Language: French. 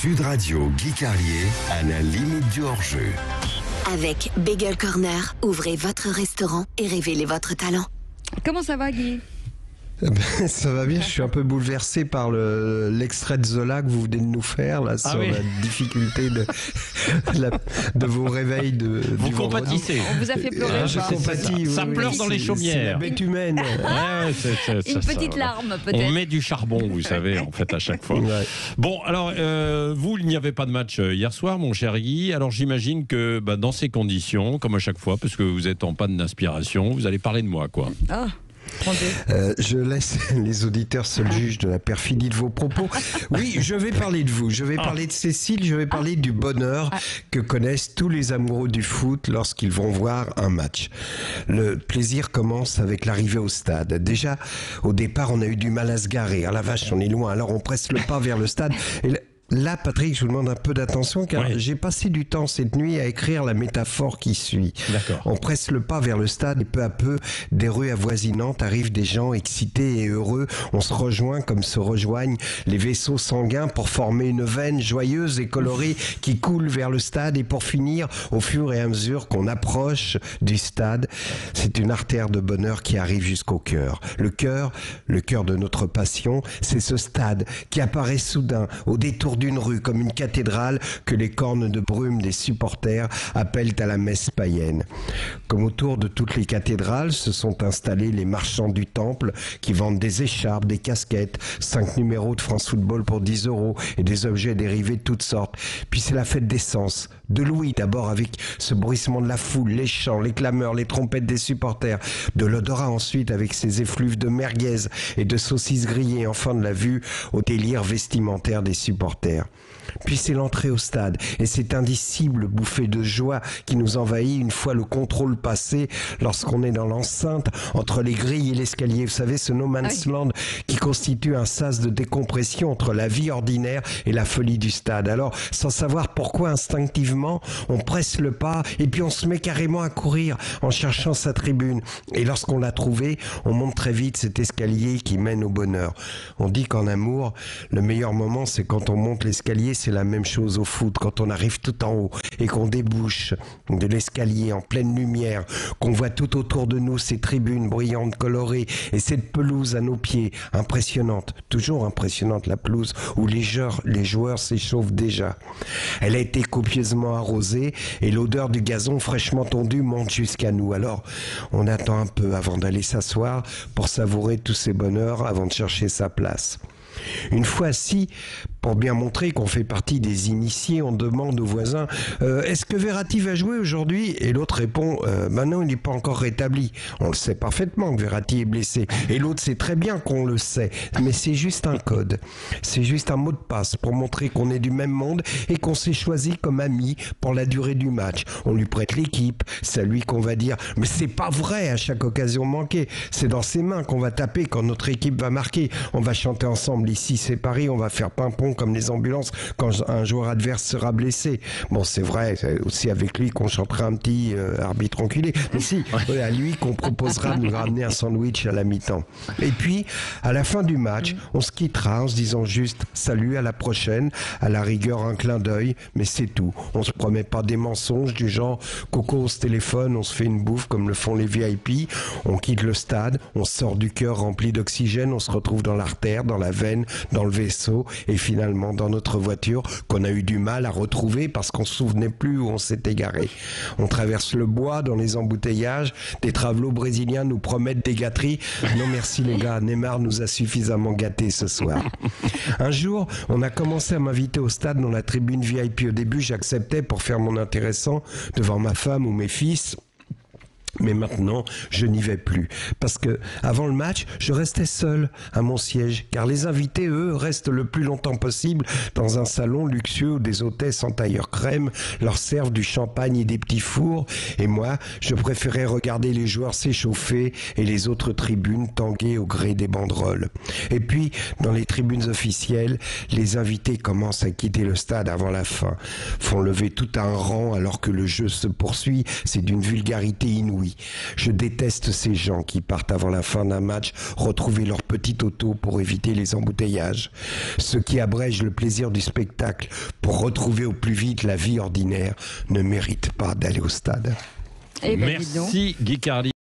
Sud Radio, Guy Carlier, à la limite du hors-jeu. Avec Bagel Corner, ouvrez votre restaurant et révélez votre talent. Comment ça va, Guy ? Ça va bien, je suis un peu bouleversé par l'extrait de Zola que vous venez de nous faire là, sur la difficulté de vos réveils du compatissez. On vous a fait pleurer. Je compatis. Ça pleure dans les chaumières. C'est la bête humaine. Une petite larme, peut-être. On met du charbon, vous savez, en fait, à chaque fois. Ouais. Bon, alors, vous, il n'y avait pas de match hier soir, mon cher Guy. Alors, j'imagine que dans ces conditions, comme à chaque fois, parce que vous êtes en panne d'inspiration, vous allez parler de moi, quoi. Ah. Je laisse les auditeurs seuls juges de la perfidie de vos propos. Oui, je vais parler de vous, je vais parler de Cécile, je vais parler du bonheur que connaissent tous les amoureux du foot lorsqu'ils vont voir un match. Le plaisir commence avec l'arrivée au stade. Déjà, au départ, on a eu du mal à se garer. Ah la vache, on est loin, alors on presse le pas vers le stade. Et là, Patrick, je vous demande un peu d'attention car j'ai passé du temps cette nuit à écrire la métaphore qui suit. D'accord. On presse le pas vers le stade et peu à peu, des rues avoisinantes arrivent des gens excités et heureux. On se rejoint comme se rejoignent les vaisseaux sanguins pour former une veine joyeuse et colorée qui coule vers le stade. Et pour finir, au fur et à mesure qu'on approche du stade, c'est une artère de bonheur qui arrive jusqu'au cœur. Le cœur de notre passion, c'est ce stade qui apparaît soudain au détour d'une rue comme une cathédrale que les cornes de brume des supporters appellent à la messe païenne. Comme autour de toutes les cathédrales se sont installés les marchands du temple qui vendent des écharpes, des casquettes, 5 numéros de France Football pour 10 € et des objets dérivés de toutes sortes. Puis c'est la fête des sens, de l'ouïe d'abord avec ce bruissement de la foule, les chants, les clameurs, les trompettes des supporters, de l'odorat ensuite avec ses effluves de merguez et de saucisses grillées, enfin de la vue au délire vestimentaire des supporters. Puis c'est l'entrée au stade et cette indicible bouffée de joie qui nous envahit une fois le contrôle passé lorsqu'on est dans l'enceinte entre les grilles et l'escalier. Vous savez, ce no man's land qui constitue un sas de décompression entre la vie ordinaire et la folie du stade. Alors, sans savoir pourquoi instinctivement, on presse le pas et puis on se met carrément à courir en cherchant sa tribune. Et lorsqu'on l'a trouvée, on monte très vite cet escalier qui mène au bonheur. On dit qu'en amour, le meilleur moment, c'est quand on monte l'escalier. C'est la même chose au foot, quand on arrive tout en haut et qu'on débouche de l'escalier en pleine lumière, qu'on voit tout autour de nous ces tribunes brillantes, colorées et cette pelouse à nos pieds, impressionnante, toujours impressionnante la pelouse où les joueurs s'échauffent déjà. Elle a été copieusement arrosée et l'odeur du gazon fraîchement tondu monte jusqu'à nous. Alors, on attend un peu avant d'aller s'asseoir pour savourer tous ces bonheurs avant de chercher sa place. Une fois assis, pour bien montrer qu'on fait partie des initiés, on demande aux voisins est-ce que Verratti va jouer aujourd'hui ? Et l'autre répond non, il n'est pas encore rétabli. On le sait parfaitement que Verratti est blessé. Et l'autre sait très bien qu'on le sait. Mais c'est juste un code. C'est juste un mot de passe pour montrer qu'on est du même monde et qu'on s'est choisi comme amis pour la durée du match. On lui prête l'équipe, c'est à lui qu'on va dire mais c'est pas vrai à chaque occasion manquée. C'est dans ses mains qu'on va taper quand notre équipe va marquer. On va chanter ensemble ici, c'est Paris, on va faire pimpon comme les ambulances quand un joueur adverse sera blessé. Bon, c'est vrai, c'est aussi avec lui qu'on chantera un petit arbitre enculé. Mais si, à lui qu'on proposera de nous ramener un sandwich à la mi-temps. Et puis, à la fin du match, on se quittera en se disant juste salut, à la prochaine, à la rigueur un clin d'œil, mais c'est tout. On se promet pas des mensonges du genre coco, on se téléphone, on se fait une bouffe comme le font les VIP, on quitte le stade, on sort du cœur rempli d'oxygène, on se retrouve dans l'artère, dans la veine, dans le vaisseau et finalement dans notre voiture qu'on a eu du mal à retrouver parce qu'on se souvenait plus où on s'est égaré. On traverse le bois dans les embouteillages, des travelots brésiliens nous promettent des gâteries. Non merci les gars, Neymar nous a suffisamment gâtés ce soir. Un jour, on a commencé à m'inviter au stade dans la tribune VIP. Au début, j'acceptais pour faire mon intéressant devant ma femme ou mes fils. Mais maintenant, je n'y vais plus. Parce que, avant le match, je restais seul à mon siège. Car les invités, eux, restent le plus longtemps possible dans un salon luxueux où des hôtesses en tailleur crème leur servent du champagne et des petits fours. Et moi, je préférais regarder les joueurs s'échauffer et les autres tribunes tanguer au gré des banderoles. Et puis, dans les tribunes officielles, les invités commencent à quitter le stade avant la fin. Font lever tout un rang alors que le jeu se poursuit. C'est d'une vulgarité inouïe. oui, je déteste ces gens qui partent avant la fin d'un match retrouver leur petite auto pour éviter les embouteillages. Ceux qui abrègent le plaisir du spectacle pour retrouver au plus vite la vie ordinaire ne méritent pas d'aller au stade. Eh ben, dis donc. Merci Guy Carli.